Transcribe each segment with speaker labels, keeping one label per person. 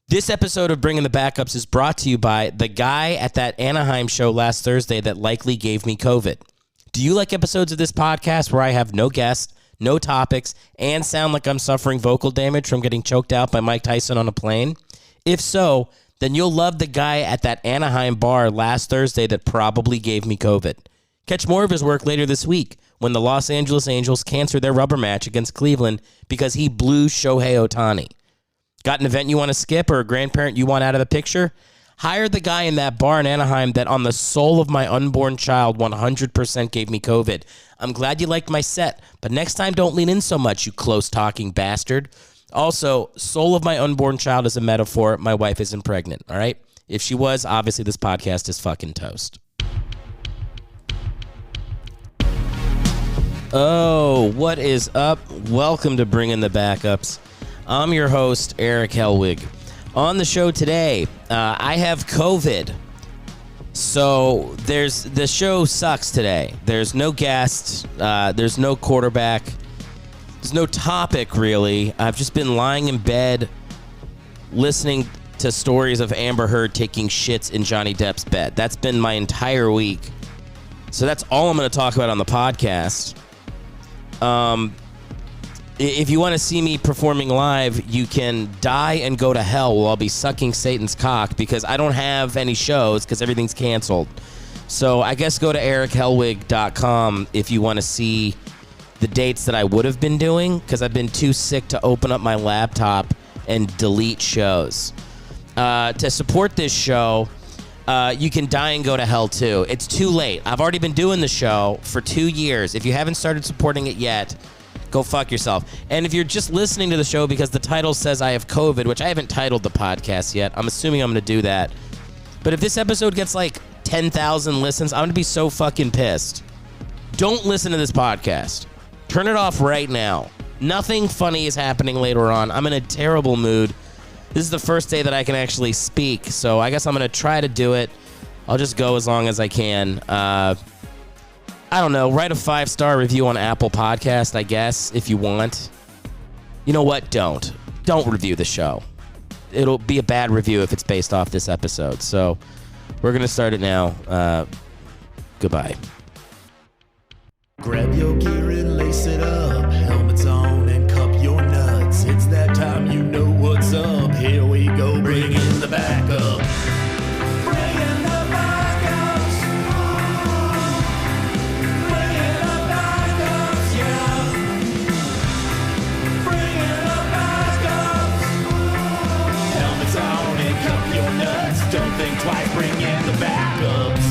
Speaker 1: This episode of Bringing the Backups is brought to you by the guy at that Anaheim show last Thursday that likely gave me COVID. Do you like episodes of this podcast where I have no guests, no topics, and sound like I'm suffering vocal damage from getting choked out by Mike Tyson on a plane? If so, then you'll love the guy at that Anaheim bar last Thursday that probably gave me COVID. Catch more of his work later this week when the Los Angeles Angels cancel their rubber match against Cleveland because he blew Shohei Ohtani. Got an event you want to skip or a grandparent you want out of the picture? Hire the guy in that bar in Anaheim that on the soul of my unborn child 100% gave me COVID. I'm glad you liked my set, but next time don't lean in so much, you close-talking bastard. Also, soul of my unborn child is a metaphor. My wife isn't pregnant, all right? If she was, obviously this podcast is fucking toast. Oh, what is up? Welcome to Bringing the Backups. I'm your host, Erick Hellwig. On the show today, I have COVID. So the show sucks today. There's no guest. There's no quarterback. There's no topic, really. I've just been lying in bed listening to stories of Amber Heard taking shits in Johnny Depp's bed. That's been my entire week. So that's all I'm going to talk about on the podcast. If you want to see me performing live, you can die and go to hell while I'll be sucking Satan's cock because I don't have any shows because everything's canceled. So I guess go to erickhellwig.com if you want to see the dates that I would have been doing because I've been too sick to open up my laptop and delete shows. To support this show, you can die and go to hell too. It's too late. I've already been doing the show for 2 years. If you haven't started supporting it yet, go fuck yourself. And if you're just listening to the show because the title says I have COVID, which I haven't titled the podcast yet, I'm assuming I'm going to do that. But if this episode gets like 10,000 listens, I'm going to be so fucking pissed. Don't listen to this podcast. Turn it off right now. Nothing funny is happening later on. I'm in a terrible mood. This is the first day that I can actually speak, so I guess I'm going to try to do it. I'll just go as long as I can. I don't know, write a 5-star review on Apple Podcast, I guess, if you want. You know what? Don't review the show. It'll be a bad review if it's based off this episode. So we're going to start it now. Goodbye.
Speaker 2: Grab your gear and lace it up. Helmets on and cup your nuts. It's that time, you know what's up. Here we go, bring in the backup. Bring in the backups. Bring in the backups, yeah. Bring in the backups. Helmets on and cup your nuts. Don't think twice, bring in the backups.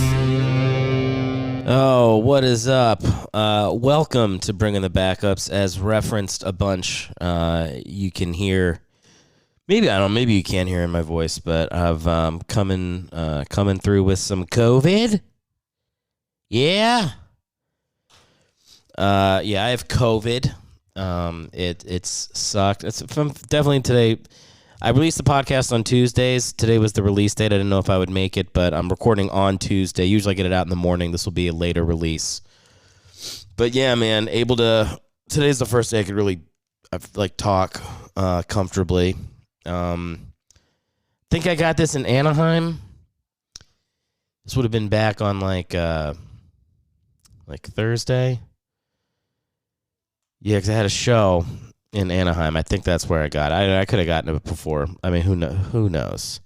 Speaker 1: Oh, what is up? Welcome to Bringing the Backups. As referenced a bunch, you can hear, maybe you can't hear in my voice, but I've coming through with some COVID. Yeah. I have COVID. It's sucked. It's from definitely today. I released the podcast on Tuesdays. Today was the release date. I didn't know if I would make it, but I'm recording on Tuesday. Usually I get it out in the morning. This will be a later release. But yeah, man, today's the first day I could really talk comfortably. Think I got this in Anaheim. This would have been back on like Thursday. Yeah, because I had a show in Anaheim. I think that's where I got it. I could have gotten it before. I mean, who knows?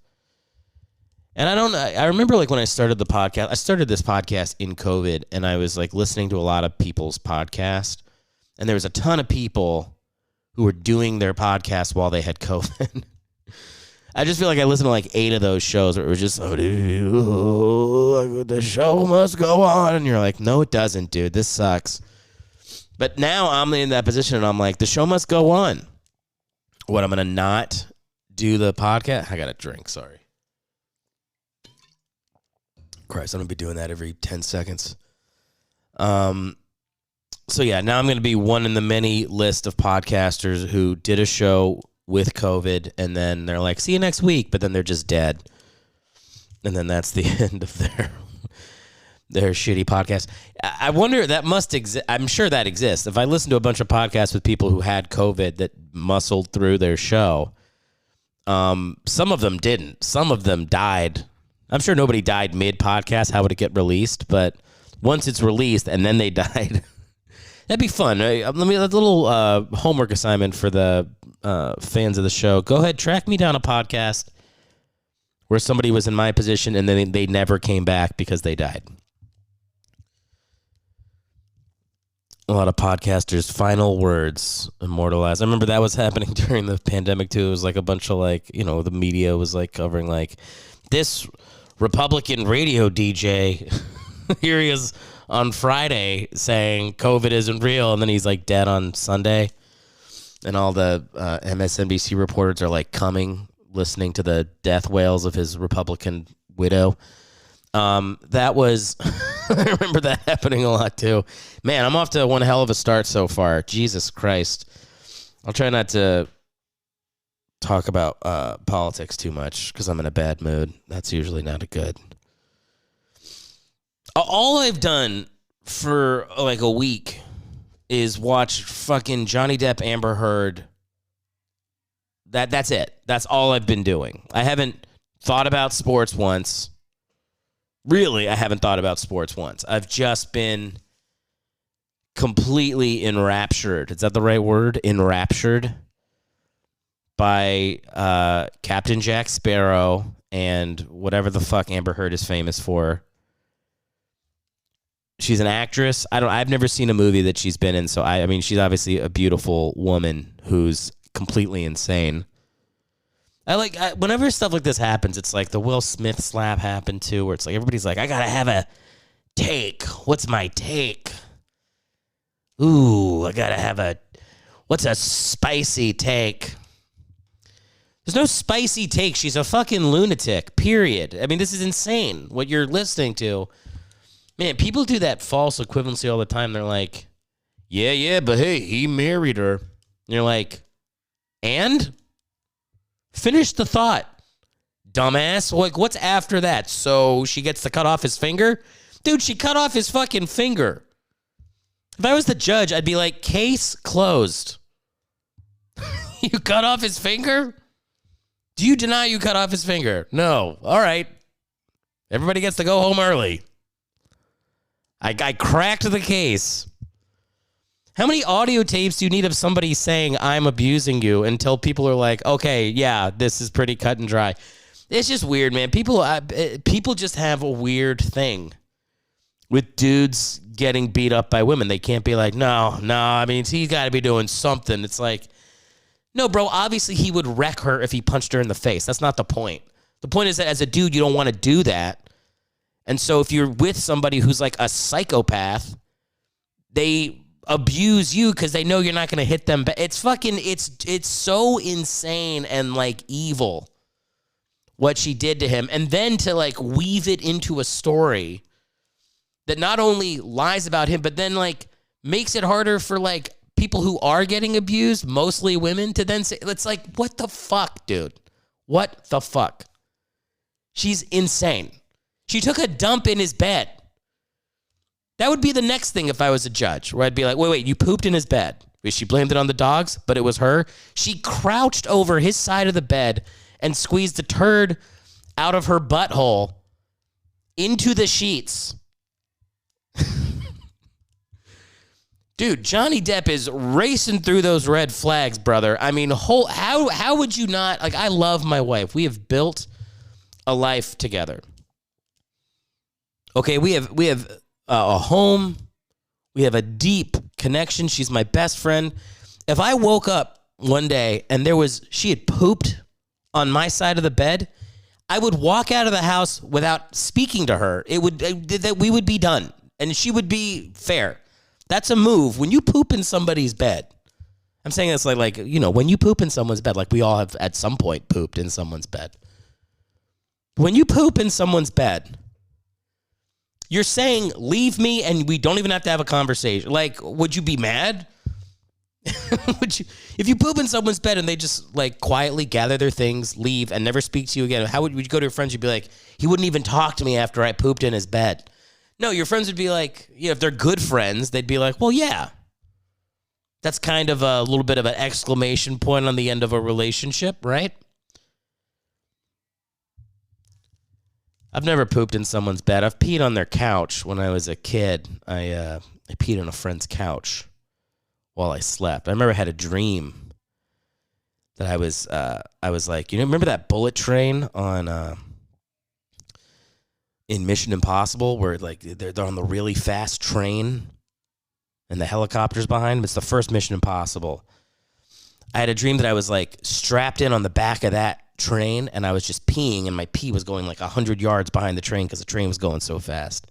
Speaker 1: And I remember like when I started the podcast, I started this podcast in COVID, and I was like listening to a lot of people's podcasts, and there was a ton of people who were doing their podcast while they had COVID. I just feel like I listened to like 8 of those shows where it was just, the show must go on. And you're like, no, it doesn't, dude. This sucks. But now I'm in that position, and I'm like, the show must go on. What, I'm going to not do the podcast? I got a drink, sorry. Christ, I'm going to be doing that every 10 seconds. So, yeah, now I'm going to be one in the many list of podcasters who did a show with COVID, and then they're like, see you next week, but then they're just dead. And then that's the end of their shitty podcast. I wonder, that must exist. I'm sure that exists. If I listen to a bunch of podcasts with people who had COVID that muscled through their show, Some of them didn't. Some of them died. I'm sure nobody died mid-podcast. How would it get released? But once it's released and then they died, that'd be fun. Let me a little homework assignment for the fans of the show. Go ahead, track me down a podcast where somebody was in my position and then they never came back because they died. A lot of podcasters' final words immortalized. I remember that was happening during the pandemic too. It was like a bunch of the media was like covering like this Republican radio DJ. Here he is on Friday saying COVID isn't real, and then he's like dead on Sunday. And all the MSNBC reporters are like listening to the death wails of his Republican widow. That was, I remember that happening a lot too. Man, I'm off to one hell of a start so far. Jesus Christ. I'll try not to talk about politics too much because I'm in a bad mood. That's usually not a good. All I've done for like a week is watch fucking Johnny Depp, Amber Heard. That's it. That's all I've been doing. I haven't thought about sports once. Really, I haven't thought about sports once. I've just been completely enraptured. Is that the right word? Enraptured by Captain Jack Sparrow and whatever the fuck Amber Heard is famous for. She's an actress. I've never seen a movie that she's been in, so I mean, she's obviously a beautiful woman who's completely insane. Whenever stuff like this happens, it's like the Will Smith slap happened too, where it's like everybody's like, I gotta have a take. What's my take? Ooh, I gotta have what's a spicy take? There's no spicy take. She's a fucking lunatic, period. I mean, this is insane what you're listening to. Man, people do that false equivalency all the time. They're like, yeah, but hey, he married her. And you're like, and? Finish the thought, dumbass. Like, what's after that? So she gets to cut off his finger? Dude, she cut off his fucking finger. If I was the judge, I'd be like, case closed. You cut off his finger? Do you deny you cut off his finger? No. All right. Everybody gets to go home early. I cracked the case. How many audio tapes do you need of somebody saying I'm abusing you until people are like, okay, yeah, this is pretty cut and dry? It's just weird, man. People just have a weird thing with dudes getting beat up by women. They can't be like, no, I mean, he's got to be doing something. It's like, no, bro, obviously he would wreck her if he punched her in the face. That's not the point. The point is that as a dude, you don't want to do that. And so if you're with somebody who's like a psychopath, they abuse you because they know you're not going to hit them. But it's so insane and like evil what she did to him. And then to like weave it into a story that not only lies about him, but then like makes it harder for like people who are getting abused, mostly women, to then say, it's like, what the fuck, dude? What the fuck? She's insane. She took a dump in his bed. That would be the next thing if I was a judge, where I'd be like, wait, you pooped in his bed. She blamed it on the dogs, but it was her. She crouched over his side of the bed and squeezed a turd out of her butthole into the sheets. Dude, Johnny Depp is racing through those red flags, brother. I mean, how would you not? Like, I love my wife. We have built a life together. Okay, we have a home. We have a deep connection. She's my best friend. If I woke up one day and she had pooped on my side of the bed, I would walk out of the house without speaking to her. We would be done, and she would be fair. That's a move. When you poop in somebody's bed, I'm saying this like, when you poop in someone's bed, like we all have at some point pooped in someone's bed. When you poop in someone's bed, you're saying, leave me, and we don't even have to have a conversation. Like, would you be mad? If you poop in someone's bed and they just like quietly gather their things, leave, and never speak to you again, how would you go to your friends? You'd be like, he wouldn't even talk to me after I pooped in his bed. No, your friends would be like, if they're good friends, they'd be like, well, yeah. That's kind of a little bit of an exclamation point on the end of a relationship, right? I've never pooped in someone's bed. I've peed on their couch when I was a kid. I peed on a friend's couch while I slept. I remember I had a dream that I was like, remember that bullet train on in Mission Impossible where like they're on the really fast train and the helicopter's behind them? It's the first Mission Impossible. I had a dream that I was like strapped in on the back of that train and I was just peeing and my pee was going like 100 yards behind the train because the train was going so fast.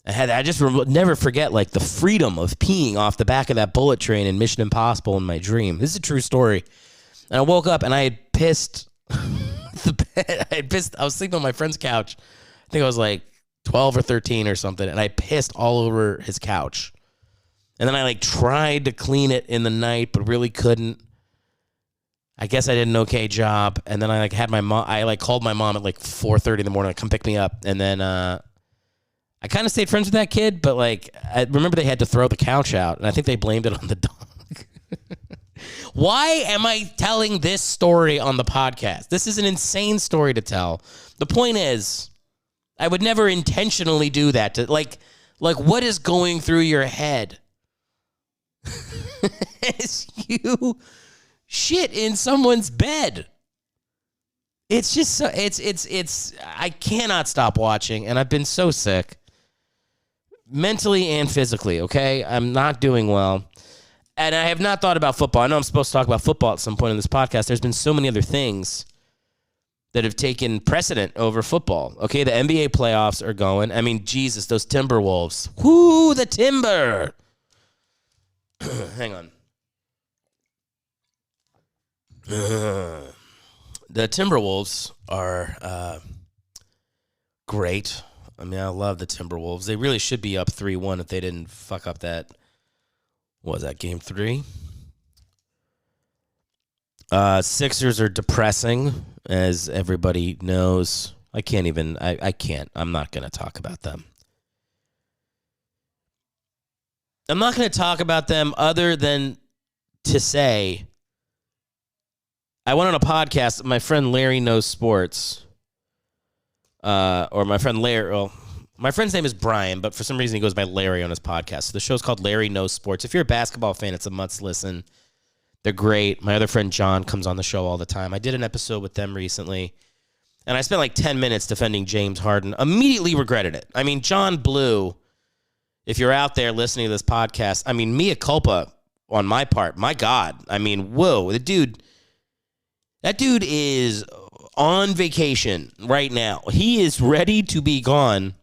Speaker 1: I just never forget like the freedom of peeing off the back of that bullet train in Mission Impossible in my dream. This is a true story. And I woke up and I had pissed the bed. I was sleeping on my friend's couch. I think I was like 12 or 13 or something. And I pissed all over his couch. And then I like tried to clean it in the night, but really couldn't. I guess I did an okay job. And then I like had my mom, I like called my mom at like 4:30 in the morning to come pick me up. And then I kind of stayed friends with that kid, but like I remember they had to throw the couch out. And I think they blamed it on the dog. Why am I telling this story on the podcast? This is an insane story to tell. The point is, I would never intentionally do that. To like what is going through your head? As you shit in someone's bed. It's just so it's I cannot stop watching, and I've been so sick. Mentally and physically, okay? I'm not doing well. And I have not thought about football. I know I'm supposed to talk about football at some point in this podcast. There's been so many other things that have taken precedent over football. Okay, the NBA playoffs are going. I mean, Jesus, those Timberwolves. Whoo, the Timber. Hang on. The Timberwolves are great. I mean, I love the Timberwolves. They really should be up 3-1 if they didn't fuck up that. What was that, game 3? Sixers are depressing, as everybody knows. I can't. I'm not going to talk about them. I'm not going to talk about them other than to say I went on a podcast. My friend Larry Knows Sports, or my friend Larry. Well, my friend's name is Brian, but for some reason he goes by Larry on his podcast. So the show's called Larry Knows Sports. If you're a basketball fan, it's a must listen. They're great. My other friend John comes on the show all the time. I did an episode with them recently, and I spent like 10 minutes defending James Harden. Immediately regretted it. I mean, John Blue, if you're out there listening to this podcast, I mean, mea culpa on my part. My God. I mean, whoa. That dude is on vacation right now. He is ready to be gone.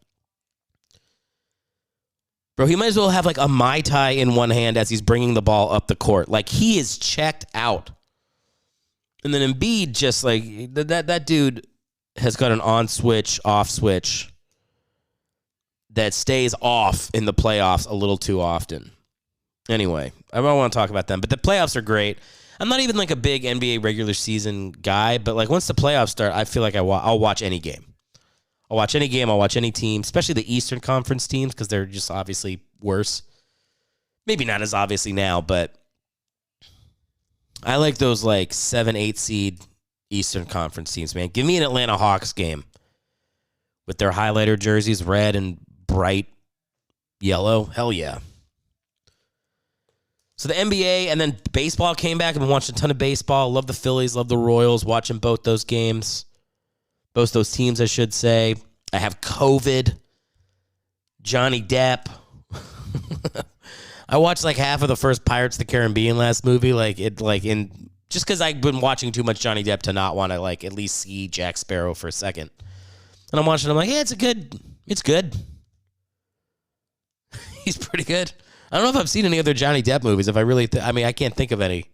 Speaker 1: Bro, he might as well have like a Mai Tai in one hand as he's bringing the ball up the court. Like, he is checked out. And then Embiid just like, that dude has got an on switch, off switch that stays off in the playoffs a little too often. Anyway, I don't want to talk about them, but the playoffs are great. I'm not even like a big NBA regular season guy, but like once the playoffs start, I feel like I'll watch any game. I'll watch any game. I'll watch any team, especially the Eastern Conference teams because they're just obviously worse. Maybe not as obviously now, but I like those like 7-8 seed Eastern Conference teams, man. Give me an Atlanta Hawks game with their highlighter jerseys, red and bright yellow. Hell yeah. So the NBA and then baseball came back. I've been watching a ton of baseball. Love the Phillies, love the Royals, watching both those games. Both those teams, I should say. I have COVID. Johnny Depp. I watched like half of the first Pirates of the Caribbean last movie. Just because I've been watching too much Johnny Depp to not want to like at least see Jack Sparrow for a second. And I'm watching. I'm like, yeah, it's good. He's pretty good. I don't know if I've seen any other Johnny Depp movies. If I really, I can't think of any.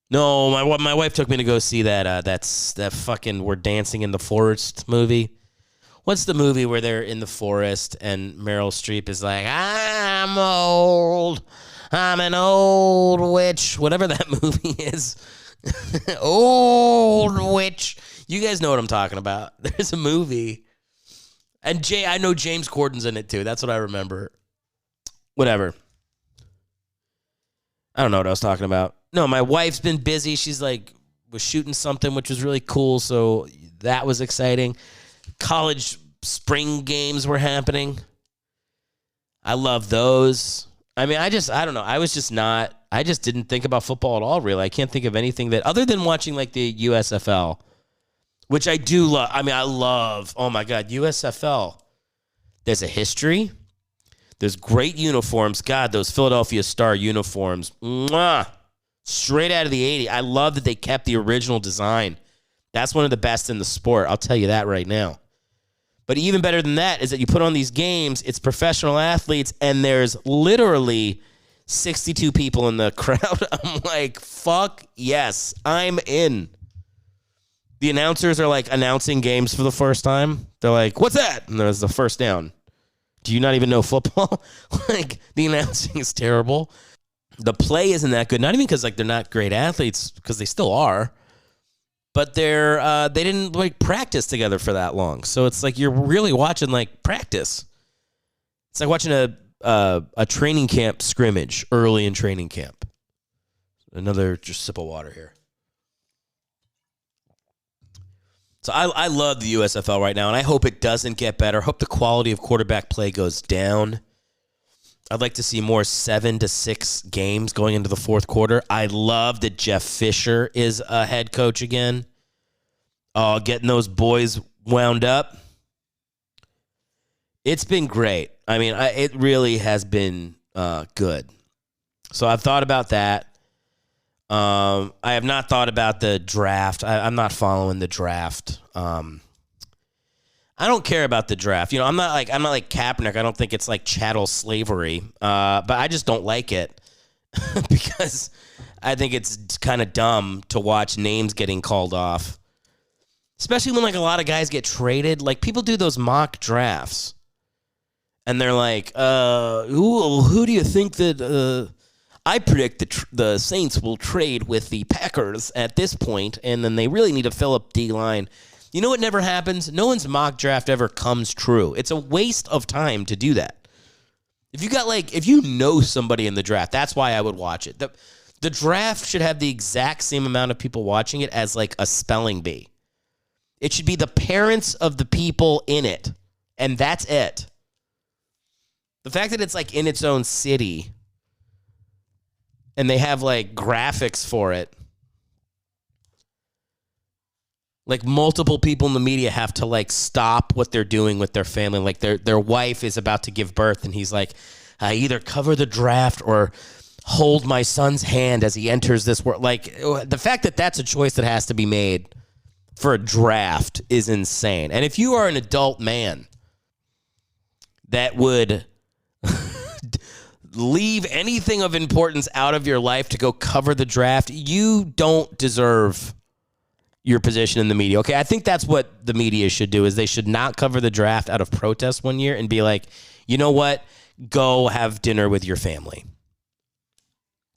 Speaker 1: No, my wife took me to go see that fucking We're Dancing in the Forest movie. What's the movie where they're in the forest and Meryl Streep is like, I'm old. I'm an old witch. Whatever that movie is. Old witch. You guys know what I'm talking about. There's a movie. And I know James Corden's in it too. That's what I remember. Whatever. I don't know what I was talking about. No, my wife's been busy. She's like, was shooting something, which was really cool. So that was exciting. College spring games were happening. I love those. I mean, I don't know. I just didn't think about football at all, really. I can't think of anything that, other than watching like the USFL, which I do love. I mean, I love, oh my God, USFL. There's a history. There's great uniforms. God, those Philadelphia Star uniforms. Mwah! Straight out of the 80s. I love that they kept the original design. That's one of the best in the sport. I'll tell you that right now. But even better than that is that you put on these games, it's professional athletes, and there's literally 62 people in the crowd. I'm like, fuck yes, I'm in. The announcers are like announcing games for the first time. They're like, what's that? And there's the first down. Do you not even know football? Like, the announcing is terrible. The play isn't that good. Not even because like they're not great athletes, because they still are. But they didn't like practice together for that long. So it's like you're really watching like practice. It's like watching a training camp scrimmage early in training camp. Another just sip of water here. So I love the USFL right now, and I hope it doesn't get better. I hope the quality of quarterback play goes down. I'd like to see more 7-6 games going into the fourth quarter. I love that Jeff Fisher is a head coach again. Oh, getting those boys wound up. It's been great. I mean, it really has been good. So I've thought about that. I have not thought about the draft. I'm not following the draft. I don't care about the draft. You know, I'm not like Kaepernick. I don't think it's like chattel slavery. But I just don't like it because I think it's kind of dumb to watch names getting called off, especially when like a lot of guys get traded. Like, people do those mock drafts, and they're like, who do you think that? I predict the Saints will trade with the Packers at this point, and then they really need to fill up D-line. You know what never happens? No one's mock draft ever comes true. It's a waste of time to do that. If you know somebody in the draft, that's why I would watch it. The draft should have the exact same amount of people watching it as like a spelling bee. It should be the parents of the people in it, and that's it. The fact that it's like in its own city, and they have like graphics for it. Like, multiple people in the media have to like stop what they're doing with their family. Like, their wife is about to give birth, and he's like, I either cover the draft or hold my son's hand as he enters this world. Like, the fact that that's a choice that has to be made for a draft is insane. And if you are an adult man that would leave anything of importance out of your life to go cover the draft, you don't deserve your position in the media. Okay, I think that's what the media should do, is they should not cover the draft out of protest one year and be like, you know what? Go have dinner with your family.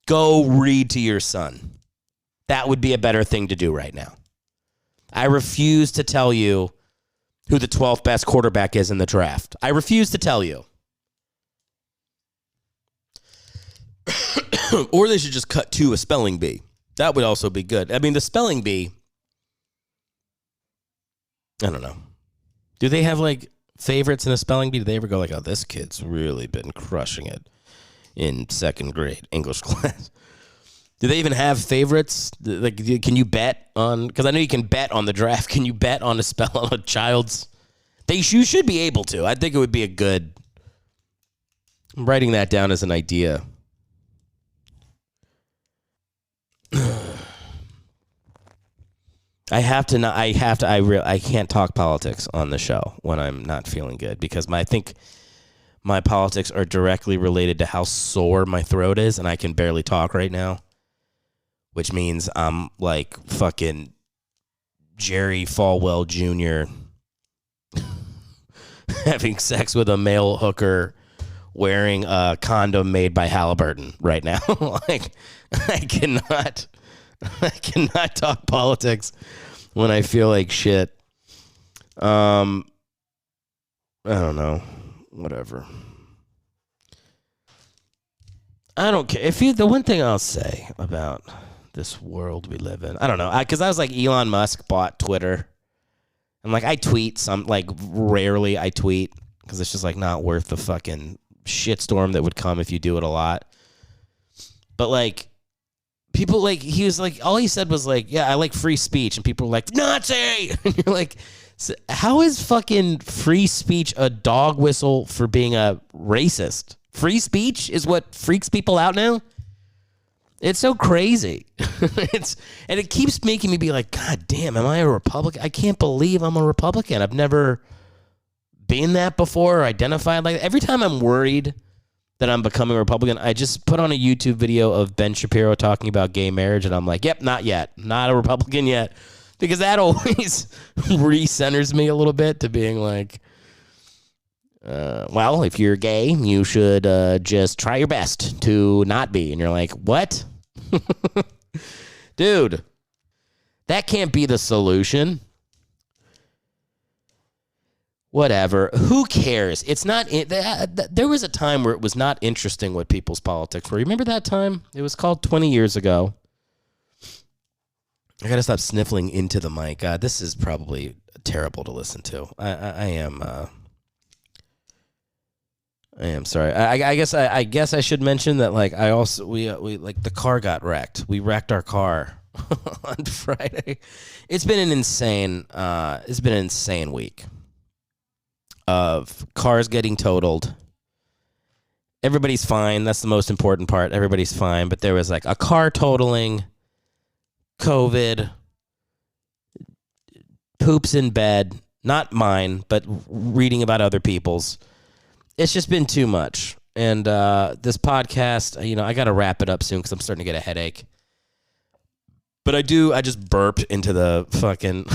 Speaker 1: Go read to your son. That would be a better thing to do right now. I refuse to tell you who the 12th best quarterback is in the draft. I refuse to tell you. Or they should just cut to a spelling bee. That would also be good. I mean, the spelling bee, I don't know. Do they have like favorites in a spelling bee? Do they ever go like, oh, this kid's really been crushing it in second grade English class? Do they even have favorites? Like, can you bet on? Because I know you can bet on the draft. Can you bet on a spell on a child's? You should be able to. I think it would be a good. I'm writing that down as an idea. I can't talk politics on the show when I'm not feeling good, because I think my politics are directly related to how sore my throat is, and I can barely talk right now, which means I'm like fucking Jerry Falwell Jr. having sex with a male hooker wearing a condom made by Halliburton right now. Like, I cannot talk politics when I feel like shit. I don't know. Whatever. I don't care. The one thing I'll say about this world we live in, I don't know. Because I was like, Elon Musk bought Twitter. And like I tweet some, like rarely I tweet because it's just like not worth the fucking shitstorm that would come if you do it a lot. But like people like he was like all he said was like, yeah, I like free speech, and people were like Nazi, and you're like, so how is fucking free speech a dog whistle for being a racist? Free speech is what freaks people out now. It's so crazy. And it keeps making me be like, God damn, am I a Republican? I can't believe I'm a Republican. I've never been that before or identified like that. Every time I'm worried that I'm becoming a Republican, I just put on a YouTube video of Ben Shapiro talking about gay marriage, and I'm like, yep, not yet. Not a Republican yet. Because that always recenters me a little bit to being like, well, if you're gay, you should just try your best to not be. And you're like, what? Dude, that can't be the solution. Whatever. Who cares? It's not. There was a time where it was not interesting what people's politics were. Remember that time? It was called 20 years ago. I gotta stop sniffling into the mic. God, this is probably terrible to listen to. I am sorry. I guess I should mention that like we like the car got wrecked. We wrecked our car on Friday. It's been an insane week of cars getting totaled. Everybody's fine. That's the most important part. Everybody's fine. But there was like a car totaling, COVID, poops in bed. Not mine, but reading about other people's. It's just been too much. And this podcast, I got to wrap it up soon because I'm starting to get a headache. But I just burped into the fucking,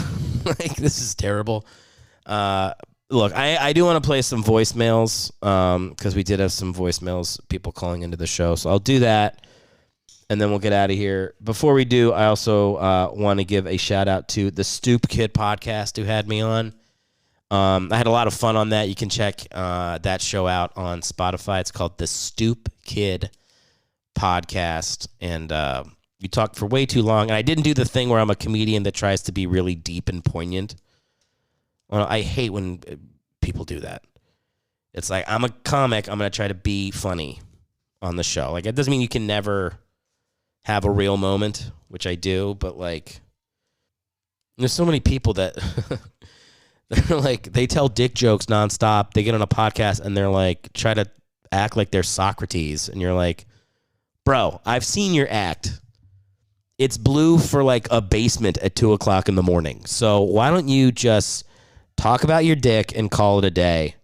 Speaker 1: like, this is terrible. Look, I do want to play some voicemails because we did have some voicemails, people calling into the show. So I'll do that, and then we'll get out of here. Before we do, I also want to give a shout out to the Stoop Kid podcast who had me on. I had a lot of fun on that. You can check that show out on Spotify. It's called the Stoop Kid podcast, and we talked for way too long. And I didn't do the thing where I'm a comedian that tries to be really deep and poignant. Well, I hate when people do that. It's like, I'm a comic. I'm going to try to be funny on the show. Like, it doesn't mean you can never have a real moment, which I do, but like, there's so many people that they're like, they tell dick jokes nonstop. They get on a podcast and they're like, try to act like they're Socrates. And you're like, bro, I've seen your act. It's blue for like a basement at 2:00 in the morning. So why don't you just talk about your dick and call it a day?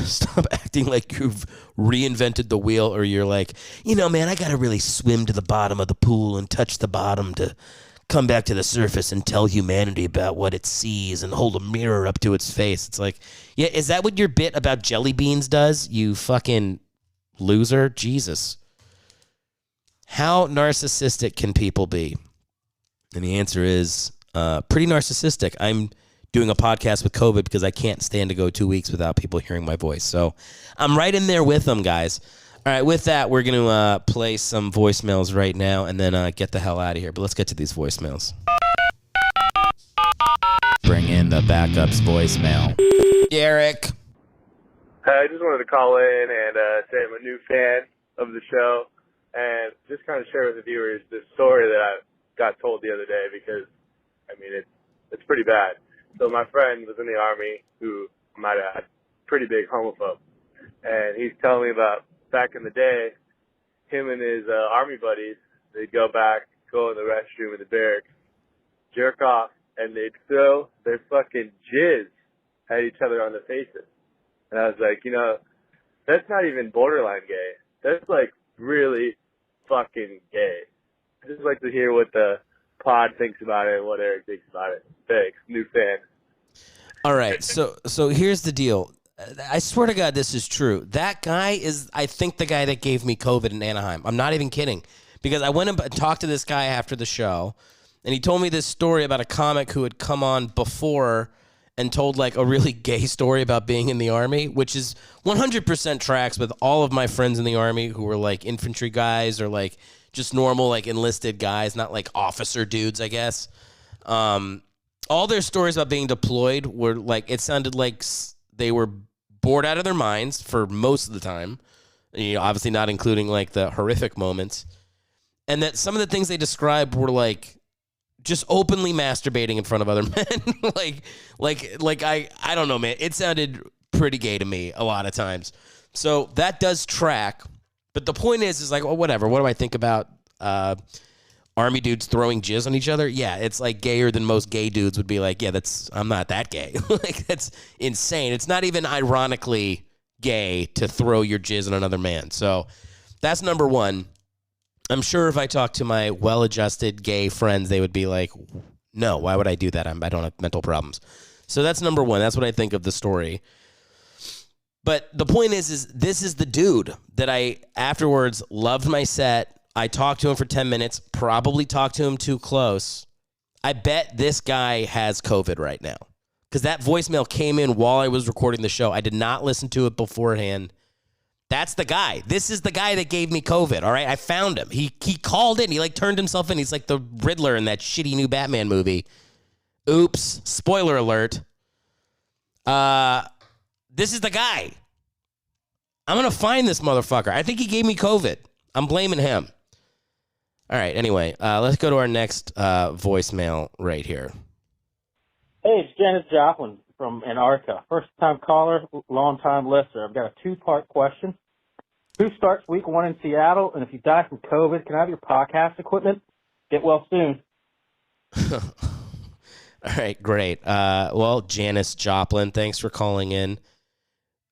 Speaker 1: Stop acting like you've reinvented the wheel, or you're like, man, I got to really swim to the bottom of the pool and touch the bottom to come back to the surface and tell humanity about what it sees and hold a mirror up to its face. It's like, yeah, is that what your bit about jelly beans does, you fucking loser? Jesus. How narcissistic can people be? And the answer is pretty narcissistic. I'm doing a podcast with COVID because I can't stand to go 2 weeks without people hearing my voice. So I'm right in there with them, guys. All right, with that, we're going to play some voicemails right now and then get the hell out of here. But let's get to these voicemails. Bring in the backups voicemail. Erick.
Speaker 3: I just wanted to call in and say I'm a new fan of the show and just kind of share with the viewers this story that I got told the other day because, it's pretty bad. So my friend was in the Army who might have had pretty big homophobe. And he's telling me about back in the day, him and his Army buddies, they'd go in the restroom in the barracks, jerk off, and they'd throw their fucking jizz at each other on the faces. And I was like, that's not even borderline gay. That's like really fucking gay. I just like to hear what the pod thinks about it and what Eric thinks about it. Thanks. New fan.
Speaker 1: All right. So here's the deal. I swear to God, this is true. That guy is, I think, the guy that gave me COVID in Anaheim. I'm not even kidding. Because I went and talked to this guy after the show, and he told me this story about a comic who had come on before and told like a really gay story about being in the Army, which is 100% tracks with all of my friends in the Army who were like infantry guys or like just normal like enlisted guys, not like officer dudes, I guess. all their stories about being deployed were like, it sounded like they were bored out of their minds for most of the time. You know, obviously not including like the horrific moments. And that some of the things they described were like just openly masturbating in front of other men. I don't know, man. It sounded pretty gay to me a lot of times. So that does track. But the point is like, well, whatever. What do I think about army dudes throwing jizz on each other? Yeah, it's like gayer than most gay dudes would be like, yeah, I'm not that gay. Like, that's insane. It's not even ironically gay to throw your jizz on another man. So that's number one. I'm sure if I talk to my well-adjusted gay friends, they would be like, no, why would I do that? I don't have mental problems. So that's number one. That's what I think of the story. But the point is this is the dude that I afterwards loved my set. I talked to him for 10 minutes, probably talked to him too close. I bet this guy has COVID right now because that voicemail came in while I was recording the show. I did not listen to it beforehand. That's the guy. This is the guy that gave me COVID, all right? I found him. He called in. He, like, turned himself in. He's like the Riddler in that shitty new Batman movie. Oops. Spoiler alert. This is the guy. I'm going to find this motherfucker. I think he gave me COVID. I'm blaming him. All right, anyway, let's go to our next voicemail right here.
Speaker 4: Hey, it's Janet Joplin from Antarctica. First-time caller, long-time listener. I've got a two-part question. Who starts week 1 in Seattle? And if you die from COVID, can I have your podcast equipment? Get well soon.
Speaker 1: All right, great. Well, Janice Joplin, thanks for calling in.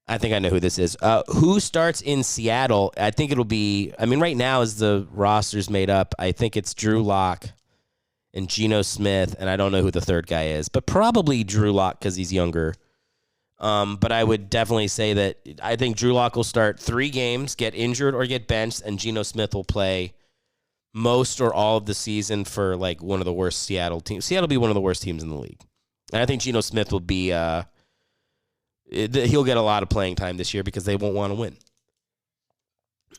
Speaker 1: I think I know who this is. Who starts in Seattle? I think it'll be, right now as the roster's made up, I think it's Drew Lock and Geno Smith, and I don't know who the third guy is, but probably Drew Lock because he's younger. But I would definitely say that I think Drew Lock will start 3 games, get injured or get benched, and Geno Smith will play most or all of the season for like one of the worst Seattle teams. Seattle will be one of the worst teams in the league. And I think Geno Smith will be, he'll get a lot of playing time this year because they won't want to win.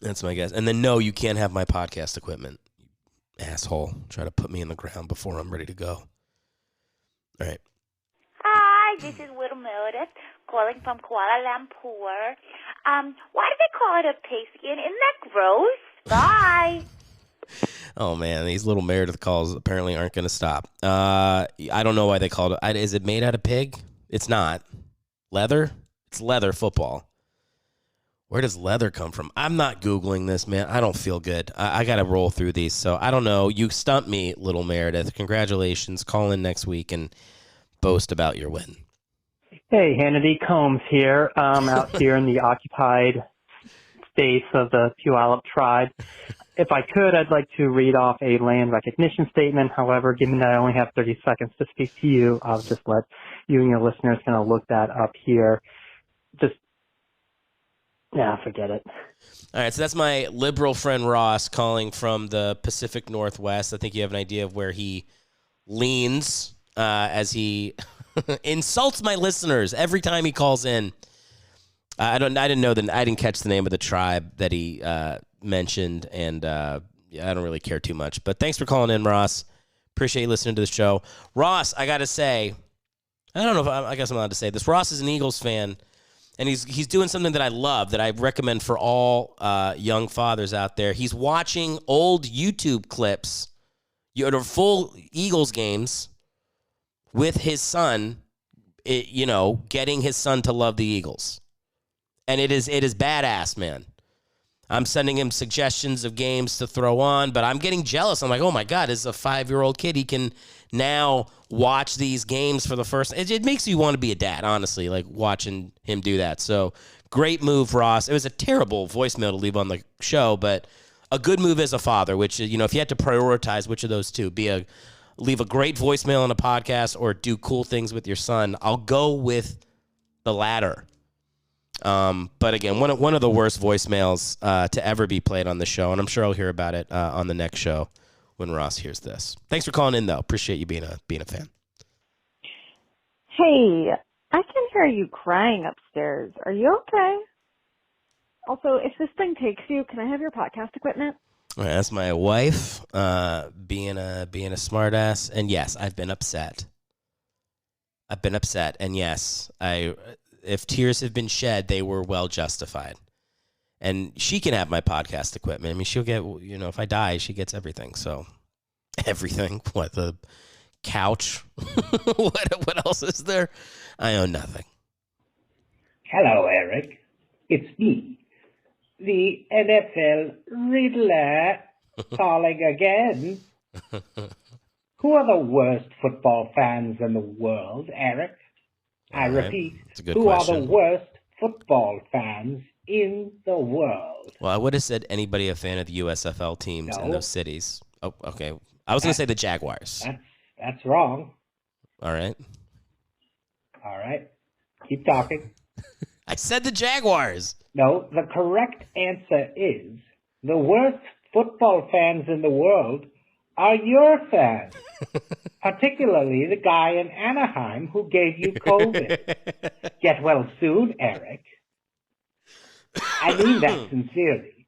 Speaker 1: That's my guess. And then, no, you can't have my podcast equipment, you asshole. Try to put me in the ground before I'm ready to go. All right.
Speaker 5: Hi, this is Will Meredith calling from Kuala Lumpur. Why do they call it a pigskin? Isn't that gross? Bye.
Speaker 1: Oh, man, these little Meredith calls apparently aren't going to stop. I don't know why they called it. Is it made out of pig? It's not. Leather? It's leather football. Where does leather come from? I'm not Googling this, man. I don't feel good. I got to roll through these. So I don't know. You stumped me, little Meredith. Congratulations. Call in next week and boast about your win.
Speaker 4: Hey, Hannity Combs here. I'm out here in the occupied states of the Puyallup tribe. If I could, I'd like to read off a land recognition statement. However, given that I only have 30 seconds to speak to you, I'll just let you and your listeners kind of look that up here. Forget it.
Speaker 1: All right, so that's my liberal friend Ross calling from the Pacific Northwest. I think you have an idea of where he leans as he insults my listeners every time he calls in. I didn't catch the name of the tribe that he mentioned, and I don't really care too much. But thanks for calling in, Ross. Appreciate you listening to the show. Ross, I got to say, I don't know if I guess I'm allowed to say this. Ross is an Eagles fan, and he's doing something that I love, that I recommend for all young fathers out there. He's watching old YouTube clips, full Eagles games with his son, getting his son to love the Eagles. And it is badass, man. I'm sending him suggestions of games to throw on, but I'm getting jealous. I'm like, oh my God, as a 5-year-old kid, he can now watch these games for the first. It makes you want to be a dad, honestly, like watching him do that. So great move, Ross. It was a terrible voicemail to leave on the show, but a good move as a father, which, if you had to prioritize which of those two, leave a great voicemail on a podcast or do cool things with your son, I'll go with the latter. But again, one of the worst voicemails to ever be played on the show, and I'm sure I'll hear about it on the next show when Ross hears this. Thanks for calling in, though. Appreciate you being a fan.
Speaker 6: Hey, I can hear you crying upstairs. Are you okay? Also, if this thing takes you, can I have your podcast equipment?
Speaker 1: All right, that's my wife being a smartass, and yes, I've been upset. I've been upset, and yes, if tears have been shed, they were well justified. And she can have my podcast equipment. I mean, she'll get, if I die, she gets everything. So, everything. What, the couch? What else is there? I own nothing.
Speaker 7: Hello, Eric. It's me, the NFL Riddler, calling again. Who are the worst football fans in the world, Eric? I repeat, who
Speaker 1: question.
Speaker 7: are the worst football fans in the world?
Speaker 1: Well, I would have said anybody a fan of the USFL teams in those cities. Oh, okay. I was going to say the Jaguars.
Speaker 7: That's wrong.
Speaker 1: All right.
Speaker 7: All right. Keep talking.
Speaker 1: I said the Jaguars.
Speaker 7: No, the correct answer is the worst football fans in the world are your fans, particularly the guy in Anaheim who gave you COVID. Get well soon, Eric. I mean that sincerely,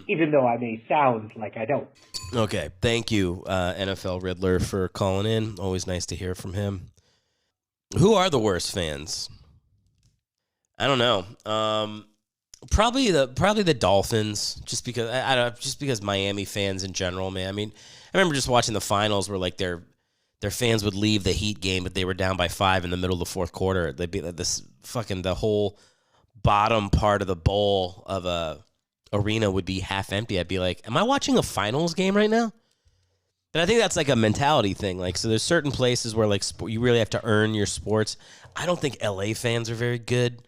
Speaker 7: even though I may sound like I don't.
Speaker 1: Okay, thank you, NFL Riddler, for calling in. Always nice to hear from him. Who are the worst fans? I don't know. Probably the Dolphins, just because just because Miami fans in general, man. I mean, I remember just watching the finals where like their fans would leave the Heat game, but they were down by 5 in the middle of the fourth quarter. They'd be like the whole bottom part of the bowl of a arena would be half empty. I'd be like, am I watching a finals game right now? But I think that's like a mentality thing. Like, so there's certain places where like you really have to earn your sports. I don't think LA fans are very good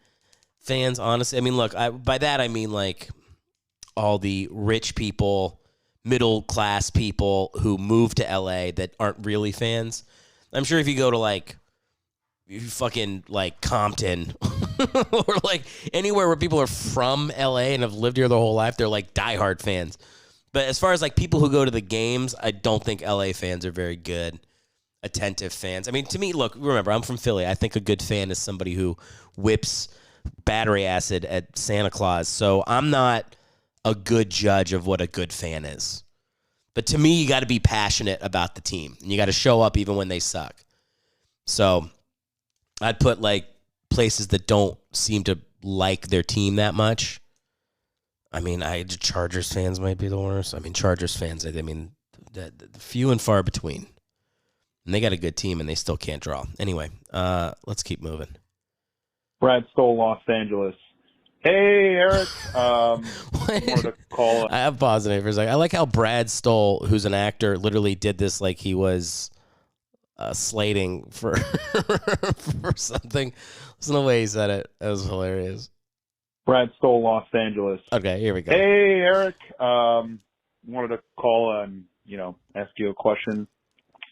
Speaker 1: fans, honestly. I mean, look, by that I mean like all the rich people, middle class people who move to LA that aren't really fans. I'm sure if you go to like fucking like Compton or like anywhere where people are from LA and have lived here their whole life, they're like diehard fans. But as far as like people who go to the games, I don't think LA fans are very good, attentive fans. I mean, to me, look, remember, I'm from Philly. I think a good fan is somebody who whips battery acid at Santa Claus. So I'm not a good judge of what a good fan is. But to me, you got to be passionate about the team. And you got to show up even when they suck. So I'd put like places that don't seem to like their team that much. I mean, Chargers fans might be the worst. I mean, Chargers fans, I mean, the few and far between. And they got a good team, and they still can't draw. Anyway, let's keep moving.
Speaker 8: Brad Stoll, Los Angeles. Hey, Eric. Wanted to call.
Speaker 1: I have paused it for a second. I like how Brad Stoll, who's an actor, literally did this like he was slating for for something. Listen to the way he said it. That was hilarious.
Speaker 8: Brad Stoll, Los Angeles.
Speaker 1: Okay, here we go.
Speaker 8: Hey, Eric. Wanted to call and, ask you a question.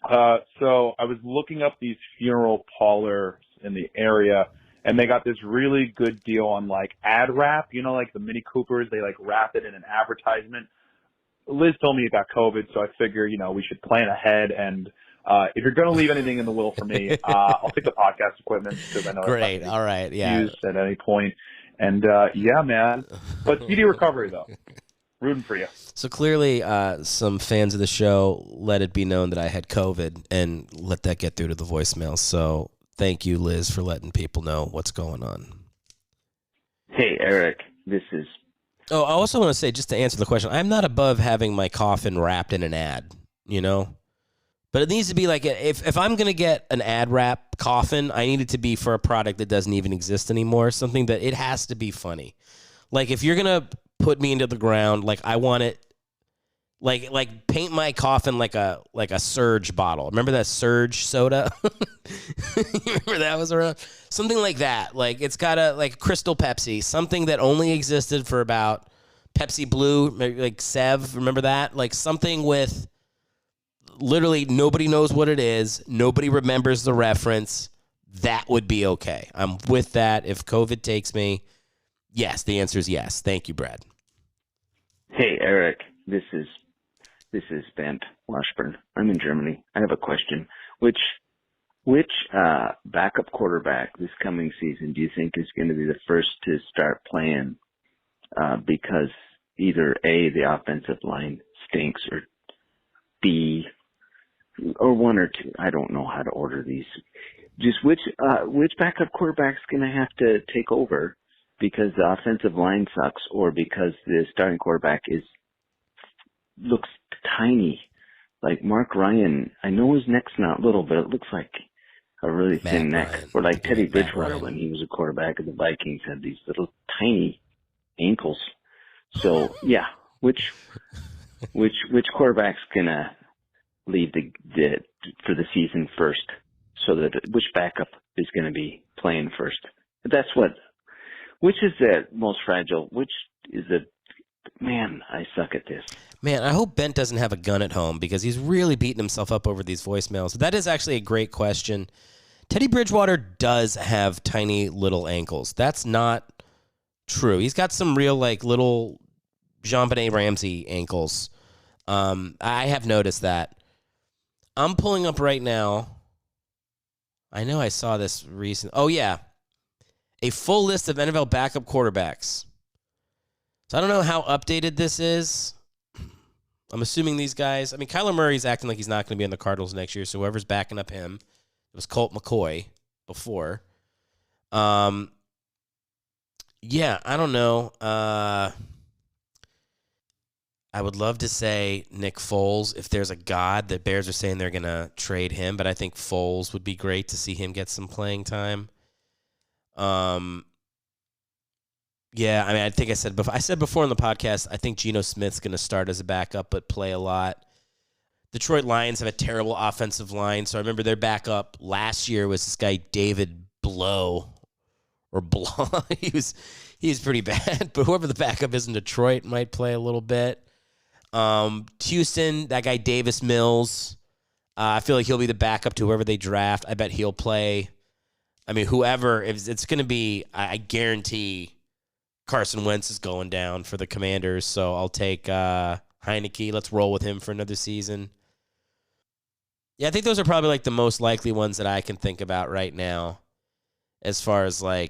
Speaker 8: So I was looking up these funeral parlors in the area, and they got this really good deal on like ad wrap, like the Mini Coopers, they like wrap it in an advertisement. Liz told me you got COVID, so I figure, we should plan ahead. And if you're going to leave anything in the will for me, I'll take the podcast equipment because I know
Speaker 1: Great. All right. Yeah.
Speaker 8: Used at any point. And yeah, man. But speedy recovery, though. Rooting for you.
Speaker 1: So clearly, some fans of the show let it be known that I had COVID and let that get through to the voicemail. So thank you, Liz, for letting people know what's going on.
Speaker 9: Hey, Eric. This is...
Speaker 1: Oh, I also want to say, just to answer the question, I'm not above having my coffin wrapped in an ad, But it needs to be like, if I'm going to get an ad wrap coffin, I need it to be for a product that doesn't even exist anymore, something that it has to be funny. Like, if you're going to put me into the ground, like, I want it, like paint my coffin like a Surge bottle. Remember that Surge soda? Remember that was around? Something like that. Like, it's got like Crystal Pepsi, something that only existed for about Pepsi Blue, like Sev, remember that? Like, something with... literally nobody knows what it is. Nobody remembers the reference. That would be okay. I'm with that. If COVID takes me, yes, the answer is yes. Thank you, Brad.
Speaker 9: Hey, Eric. This is Bent Washburn. I'm in Germany. I have a question. Which backup quarterback this coming season do you think is going to be the first to start playing? Because either A, the offensive line stinks, or B, or one or two. I don't know how to order these. Just which backup quarterback's going to have to take over because the offensive line sucks, or because the starting quarterback looks tiny. Like Mark Ryan, I know his neck's not little, but it looks like a really thin neck.
Speaker 1: Ryan.
Speaker 9: Or like Teddy Bridgewater when he was a quarterback of the Vikings had these little tiny ankles. So yeah, which quarterback's gonna lead for the season first? So that which backup is going to be playing first? That's which is the most fragile? Which is man, I suck at this.
Speaker 1: Man, I hope Bent doesn't have a gun at home because he's really beating himself up over these voicemails. That is actually a great question. Teddy Bridgewater does have tiny little ankles. That's not true. He's got some real little Jean-Benet Ramsey ankles. I have noticed that. I'm pulling up right now. I know I saw this recent. Oh, yeah. A full list of NFL backup quarterbacks. So I don't know how updated this is. I'm assuming these guys. I mean, Kyler Murray's acting like he's not going to be on the Cardinals next year, so whoever's backing up him. It was Colt McCoy before. Yeah, I don't know. I would love to say Nick Foles. If there's a God, the Bears are saying they're going to trade him, but I think Foles would be great to see him get some playing time. Yeah, I mean, I think I said before in the podcast, I think Geno Smith's going to start as a backup but play a lot. Detroit Lions have a terrible offensive line, so I remember their backup last year was this guy David Blow or Blah. He was pretty bad, but whoever the backup is in Detroit might play a little bit. Houston, that guy Davis Mills, I feel like he'll be the backup to whoever they draft. I bet he'll play. I mean, whoever, if it's going to be, I guarantee Carson Wentz is going down for the Commanders, so I'll take Heineke. Let's roll with him for another season. Yeah, I think those are probably the most likely ones that I can think about right now as far as I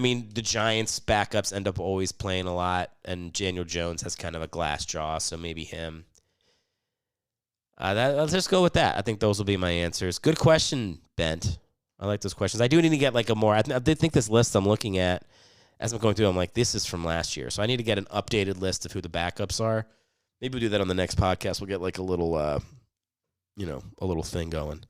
Speaker 1: mean, the Giants' backups end up always playing a lot, and Daniel Jones has kind of a glass jaw, so maybe him. Let's just go with that. I think those will be my answers. Good question, Bent. I like those questions. I do need to get a more. I did think this list I'm looking at, as I'm going through, I'm like, this is from last year, so I need to get an updated list of who the backups are. Maybe we'll do that on the next podcast. We'll get a little, a little thing going.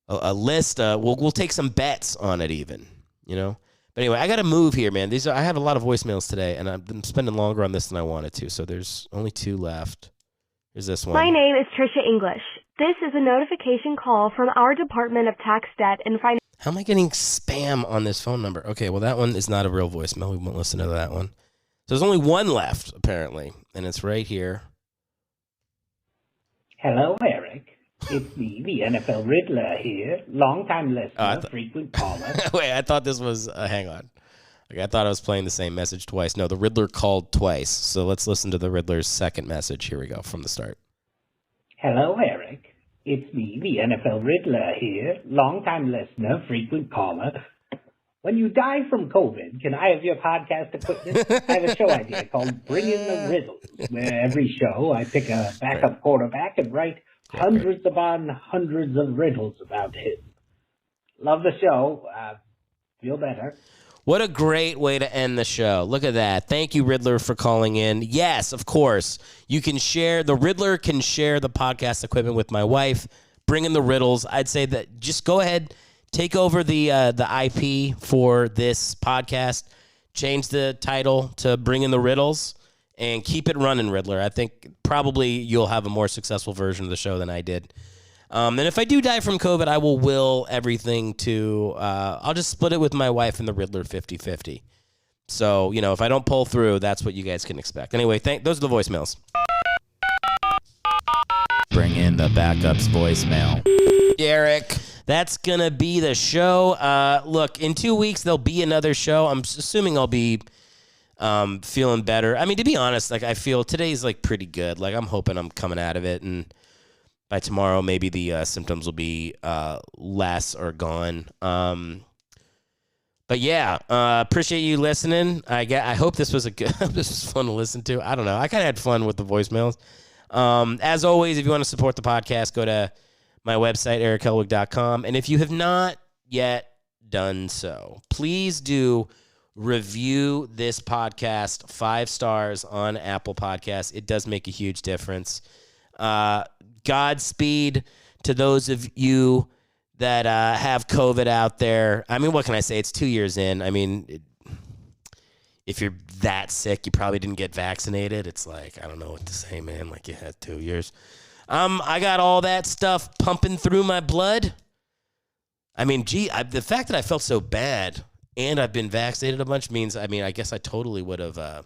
Speaker 1: A list. We'll take some bets on it, even. But anyway, I got to move here, man. I have a lot of voicemails today, and I've been spending longer on this than I wanted to, so there's only 2 left. Here's this one.
Speaker 10: My name is Trisha English. This is a notification call from our Department of Tax, Debt, and Finance.
Speaker 1: How am I getting spam on this phone number? Okay, well, that one is not a real voicemail. We won't listen to that one. So there's only 1 left, apparently, and it's right here.
Speaker 7: Hello, Eric. It's me, the NFL Riddler here. Long-time listener, frequent caller.
Speaker 1: Wait, I thought this was... hang on. Okay, I thought I was playing the same message twice. No, the Riddler called twice. So let's listen to the Riddler's second message. Here we go, from the start.
Speaker 7: Hello, Eric. It's me, the NFL Riddler here. Long-time listener, frequent caller. When you die from COVID, can I have your podcast equipment? I have a show idea called Bring in the Riddles, where every show I pick a backup quarterback and write hundreds upon hundreds of riddles about him. Love the show. Feel better.
Speaker 1: What a great way to end the show. Look at that. Thank you, Riddler, for calling in. Yes, of course. You can share, the Riddler can share the podcast equipment with my wife. Bring in the riddles. I'd say that just go ahead, take over the IP for this podcast, change the title to Bring in the Riddles, and keep it running, Riddler. I think probably you'll have a more successful version of the show than I did. And if I do die from COVID, I will will everything to, I'll just split it with my wife and the Riddler 50-50. So, if I don't pull through, that's what you guys can expect. Anyway, those are the voicemails.
Speaker 11: Bring in the backups voicemail.
Speaker 1: Erick. That's going to be the show. Look, in 2 weeks, there'll be another show. I'm assuming I'll be feeling better. I mean, to be honest, I feel today's pretty good. I'm hoping I'm coming out of it, and by tomorrow, maybe the symptoms will be less or gone. But yeah, appreciate you listening. I hope this was this was fun to listen to. I don't know. I kind of had fun with the voicemails. As always, if you want to support the podcast, go to my website, erichellwig.com. And if you have not yet done so, please do review this podcast 5 stars on Apple Podcasts. It does make a huge difference. Godspeed to those of you that have COVID out there. I mean, what can I say? It's 2 years in. I mean, if you're that sick, you probably didn't get vaccinated. It's like, I don't know what to say, man. Like, you had 2 years. I got all that stuff pumping through my blood. I mean, the fact that I felt so bad and I've been vaccinated a bunch means, I mean, I guess I totally would have,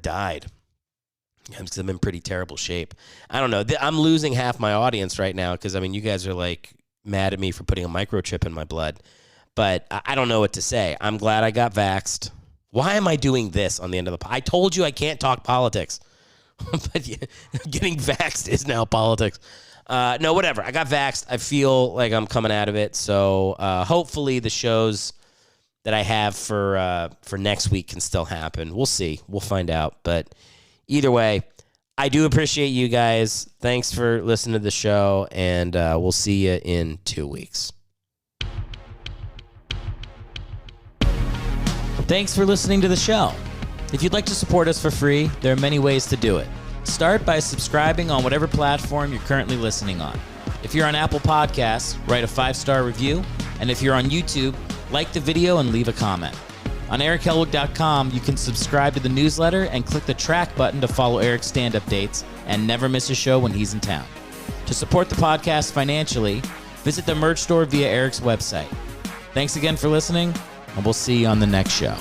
Speaker 1: died. Because I'm in pretty terrible shape. I don't know. I'm losing half my audience right now because, I mean, you guys are, like, mad at me for putting a microchip in my blood. But I don't know what to say. I'm glad I got vaxxed. Why am I doing this on the end of the I told you I can't talk politics. But yeah, getting vaxxed is now politics. No, whatever. I got vaxxed. I feel like I'm coming out of it. So hopefully the shows that I have for next week can still happen. We'll see. We'll find out. But either way, I do appreciate you guys. Thanks for listening to the show, and we'll see you in 2 weeks.
Speaker 11: Thanks for listening to the show. If you'd like to support us for free, there are many ways to do it. Start by subscribing on whatever platform you're currently listening on. If you're on Apple Podcasts, write a 5-star review, and if you're on YouTube, like the video and leave a comment. On erichellwig.com, you can subscribe to the newsletter and click the track button to follow Erick's stand-up dates and never miss a show when he's in town. To support the podcast financially, visit the merch store via Erick's website. Thanks again for listening, and we'll see you on the next show.